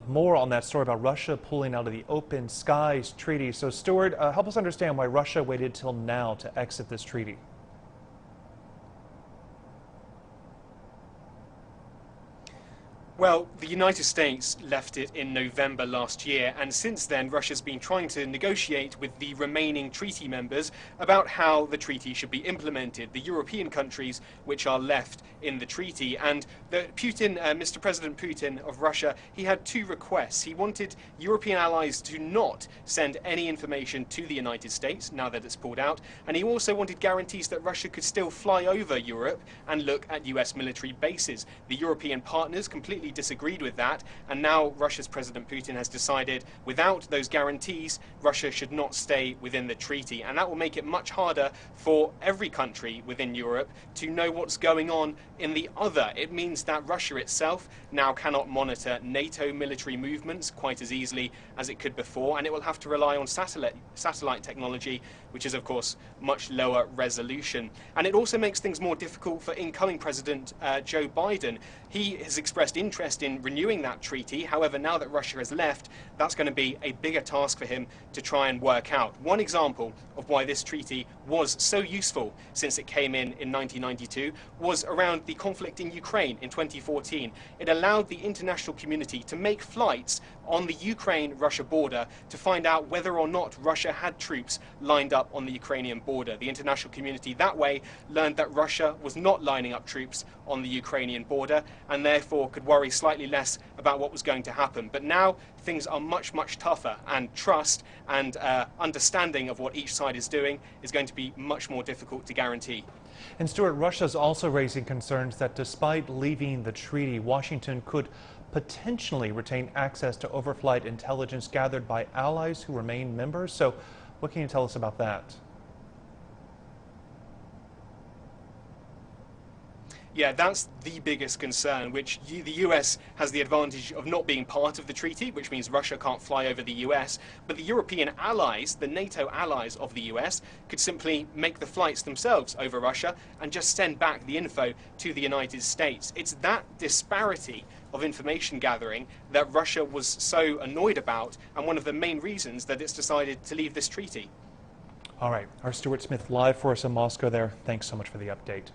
more on that story about Russia pulling out of the Open Skies Treaty. So, Stuart, help us understand why Russia waited till now to exit this treaty. Well, the United States left it in November last year, and since then Russia's been trying to negotiate with the remaining treaty members about how the treaty should be implemented, the European countries which are left in the treaty. And Mr. President Putin of Russia, he had two requests. He wanted European allies to not send any information to the United States now that it's pulled out, and he also wanted guarantees that Russia could still fly over Europe and look at US military bases. The European partners completely disagreed with that, and now Russia's President Putin has decided without those guarantees Russia should not stay within the treaty, and that will make it much harder for every country within Europe to know what's going on in the other. It means that Russia itself now cannot monitor NATO military movements quite as easily as it could before, and it will have to rely on satellite technology, which is of course much lower resolution. And it also makes things more difficult for incoming President Joe Biden. He has expressed interest in renewing that treaty. However, now that Russia has left, that's going to be a bigger task for him to try and work out. One example of why this treaty was so useful since it came in 1992 was around the conflict in Ukraine in 2014. It allowed the international community to make flights on the Ukraine-Russia border to find out whether or not Russia had troops lined up on the Ukrainian border. The international community that way learned that Russia was not lining up troops on the Ukrainian border, and therefore could worry slightly less about what was going to happen. But now things are much, much tougher, and trust and understanding of what each side is doing is going to be much more difficult to guarantee. And Stuart, Russia's also raising concerns that despite leaving the treaty, Washington could potentially retain access to overflight intelligence gathered by allies who remain members. So what can you tell us about that? Yeah, that's the biggest concern, which the US has the advantage of not being part of the treaty, which means Russia can't fly over the US, but the European allies, the NATO allies of the US, could simply make the flights themselves over Russia and just send back the info to the United States. It's that disparity of information gathering that Russia was so annoyed about, and one of the main reasons that it's decided to leave this treaty. All right, our Stuart Smith live for us in Moscow there. Thanks so much for the update.